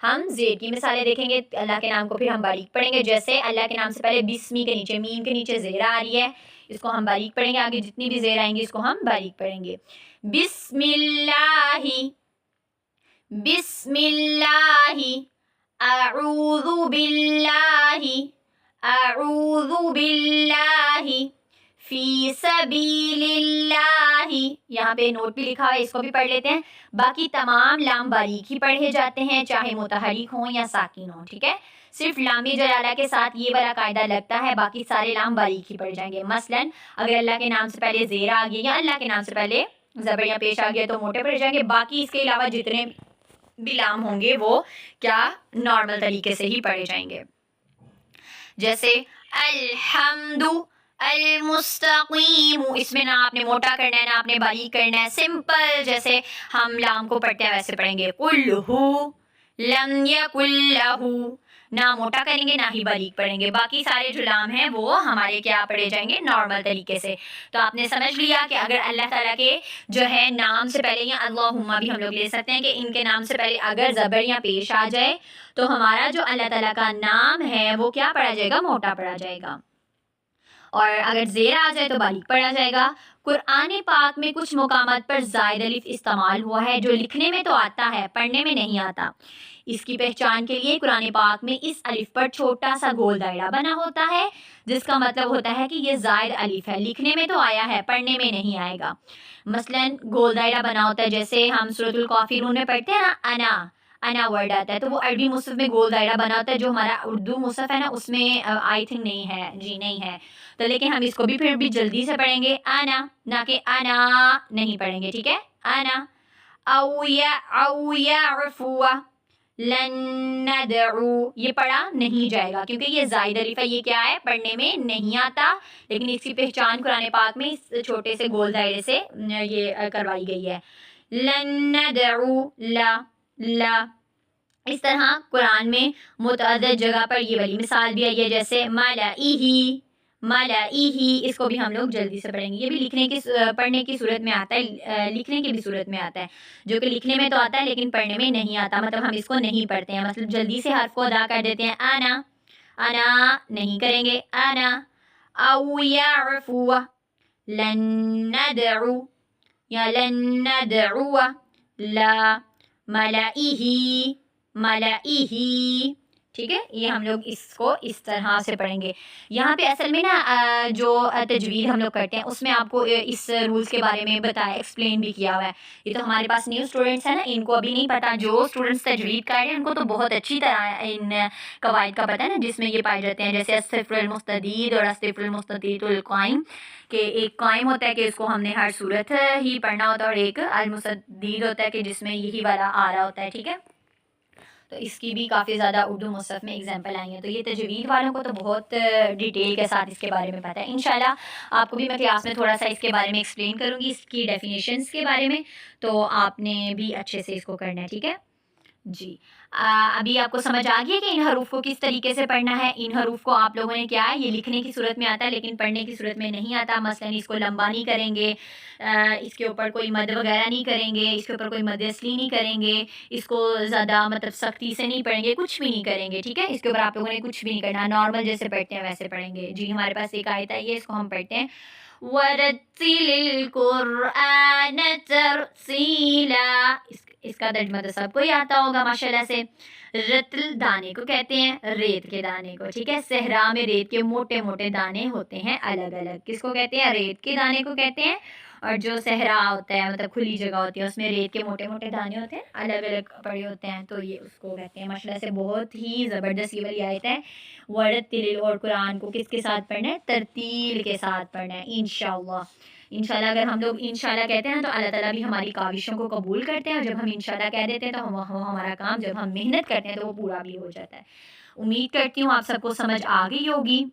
ہم زیر کی مثالیں دیکھیں گے اللہ کے نام کو، پھر ہم باریک پڑھیں گے. جیسے اللہ کے نام سے پہلے بسمی کے نیچے میم کے نیچے زیر آ رہی ہے، اس کو ہم باریک پڑھیں گے. آگے جتنی بھی زیر آئیں گی اس کو ہم باریک پڑھیں گے. بسم اللہ، بسم اللہ، اعوذ باللہ، اعوذ باللہ، فی سبیل اللہ. یہاں پہ نوٹ بھی لکھا ہوا ہے، اس کو بھی پڑھ لیتے ہیں. باقی تمام لام باریک ہی پڑھے جاتے ہیں، چاہے متحرک ہوں یا ساکن ہوں. ٹھیک ہے، صرف لام جلالہ کے ساتھ یہ والا قاعدہ لگتا ہے، باقی سارے لام باریک ہی پڑھ جائیں گے. مثلا اگر اللہ کے نام سے پہلے زیر آ گیا یا اللہ کے نام سے پہلے زبر یا پیش آ گیا تو موٹے پڑھ جائیں گے. باقی اس کے علاوہ جتنے بھی لام ہوں گے وہ کیا نارمل طریقے سے ہی پڑھے جائیں گے. جیسے الحمد، المستقیم، اس میں نہ آپ نے موٹا کرنا ہے نہ آپ نے باریک کرنا ہے. سمپل جیسے ہم لام کو پڑھتے ہیں ویسے پڑھیں گے. قل ہو، لم یکن لہ، نہ موٹا کریں گے نہ ہی باریک پڑھیں گے. باقی سارے جو لام ہیں وہ ہمارے کیا پڑھے جائیں گے نارمل طریقے سے. تو آپ نے سمجھ لیا کہ اگر اللہ تعالیٰ کے جو ہے نام سے پہلے، یا اللہم بھی ہم لوگ لے سکتے ہیں کہ ان کے نام سے پہلے اگر زبر یا پیش آ جائے تو ہمارا جو اللہ تعالیٰ کا نام ہے وہ کیا پڑھا جائے گا؟ موٹا پڑھا جائے گا. اور اگر زیر آ جائے تو باریک پڑھا جائے گا. قرآن پاک میں کچھ مقامات پر زائد الف استعمال ہوا ہے جو لکھنے میں تو آتا ہے پڑھنے میں نہیں آتا. اس کی پہچان کے لیے قرآن پاک میں اس الف پر چھوٹا سا گول دائرہ بنا ہوتا ہے جس کا مطلب ہوتا ہے کہ یہ زائد الف ہے، لکھنے میں تو آیا ہے پڑھنے میں نہیں آئے گا. مثلا گول دائرہ بنا ہوتا ہے، جیسے ہم سورۃ الکافرون میں پڑھتے ہیں نا، انا ورڈ آتا ہے تو وہ عربی مصحف میں گول دائرہ بنا ہوتا ہے، جو ہمارا اردو مصحف ہے نا اس میں آئی تھنک نہیں ہے، جی نہیں ہے. تو لیکن ہم اس کو بھی پھر بھی جلدی سے پڑھیں گے انا، نہ کہ انا نہیں پڑھیں گے. ٹھیک ہے، انا. او یعفو، لن ندعو، یہ پڑھا نہیں جائے گا کیونکہ یہ زائد الف ہے، یہ کیا ہے پڑھنے میں نہیں آتا. لیکن اس کی پہچان قرآن پاک میں اس چھوٹے سے گول دائرے سے یہ کروائی گئی ہے. لن ندعو، لا، لا. اس طرح قرآن میں متعدد جگہ پر یہ والی مثال بھی آئی ہے، جیسے ملائہ، ملائہ. اس کو بھی ہم لوگ جلدی سے پڑھیں گے. یہ بھی لکھنے کی پڑھنے کی صورت میں آتا ہے، لکھنے کی بھی صورت میں آتا ہے، جو کہ لکھنے میں تو آتا ہے لیکن پڑھنے میں نہیں آتا. مطلب ہم اس کو نہیں پڑھتے ہیں، مطلب جلدی سے حرف کو ادا کر دیتے ہیں. انا، انا نہیں کریں گے. انا. او یعفو، لن ندعو یا لن ندعو، لا. ملائہ، ملائہ. ٹھیک ہے، یہ ہم لوگ اس کو اس طرح سے پڑھیں گے. یہاں پہ اصل میں نا جو تجوید ہم لوگ کرتے ہیں اس میں آپ کو اس رولز کے بارے میں بتایا، ایکسپلین بھی کیا ہوا ہے. یہ تو ہمارے پاس نیو اسٹوڈنٹس ہیں نا، ان کو ابھی نہیں پتا. جو اسٹوڈنٹس تجوید کر رہے ہیں ان کو تو بہت اچھی طرح ان قواعد کا پتہ ہے نا، جس میں یہ پائے جاتے ہیں، جیسے الصفر المستدید اور الصفر المستطیل القائم، کہ ایک قائم ہوتا ہے کہ اس کو ہم نے ہر صورت ہی پڑھنا ہوتا ہے، اور ایک المستدید ہوتا ہے کہ جس میں یہی والا آ رہا ہوتا ہے. ٹھیک ہے، تو اس کی بھی کافی زیادہ اردو مصحف میں اگزامپل آئی ہیں. تو یہ تجوید والوں کو تو بہت ڈیٹیل کے ساتھ اس کے بارے میں پتہ ہے. انشاءاللہ آپ کو بھی میں کلاس میں تھوڑا سا اس کے بارے میں ایکسپلین کروں گی، اس کی ڈیفینیشنس کے بارے میں، تو آپ نے بھی اچھے سے اس کو کرنا ہے. ٹھیک ہے جی. ابھی آپ کو سمجھ آ گئی ہے کہ ان حروف کو کس طریقے سے پڑھنا ہے. ان حروف کو آپ لوگوں نے کیا ہے، یہ لکھنے کی صورت میں آتا ہے لیکن پڑھنے کی صورت میں نہیں آتا. مثلا اس کو لمبا نہیں کریں گے، اس کے اوپر کوئی مد وغیرہ نہیں کریں گے، اس کے اوپر کوئی مد اصلی نہیں کریں گے، اس کو زیادہ مطلب سختی سے نہیں پڑھیں گے، کچھ بھی نہیں کریں گے. ٹھیک ہے، اس کے اوپر آپ لوگوں نے کچھ بھی نہیں کرنا، نارمل جیسے پڑھتے ہیں ویسے پڑھیں گے. جی ہمارے پاس ایک آیت ہے، اس کو ہم پڑھتے ہیں وَرَتِّلِ الْقُرْآنَ تَرْتِيلًا. اس کا ترجمہ تو سب کو ہی آتا ہوگا ماشاءاللہ سے. رتل دانے کو کہتے ہیں، ریت کے دانے کو. ٹھیک ہے، صحرا میں ریت کے موٹے موٹے دانے ہوتے ہیں الگ الگ. کس کو کہتے ہیں؟ ریت کے دانے کو کہتے ہیں. اور جو صحرا ہوتا ہے مطلب کھلی جگہ ہوتی ہے اس میں ریت کے موٹے موٹے دانے ہوتے ہیں، الگ الگ پڑے ہوتے ہیں، تو یہ اس کو کہتے ہیں. ماشاءاللہ سے بہت ہی زبردست یہ والی آیت ہے. وَرَتِّلِ، اور قرآن کو کس کے ساتھ پڑھنا ہے؟ ترتیل کے ساتھ پڑھنا ہے انشاءاللہ. انشاءاللہ اگر ہم لوگ انشاءاللہ کہتے ہیں تو اللہ تعالیٰ بھی ہماری کاوشوں کو قبول کرتے ہیں، اور جب ہم انشاءاللہ کہہ دیتے ہیں تو ہمارا کام، جب ہم محنت کرتے ہیں تو وہ پورا بھی ہو جاتا ہے. امید کرتی ہوں آپ سب کو سمجھ آ گئی ہوگی.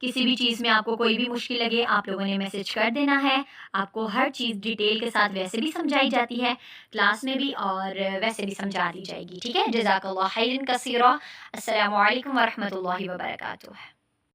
کسی بھی چیز میں آپ کو کوئی بھی مشکل لگے آپ لوگوں نے میسج کر دینا ہے. آپ کو ہر چیز ڈیٹیل کے ساتھ ویسے بھی سمجھائی جاتی ہے کلاس میں بھی، اور ویسے بھی سمجھا دی جائے گی. ٹھیک ہے، جزاک اللہ خیرا کثیرا. السلام علیکم ورحمۃ اللہ وبرکاتہ.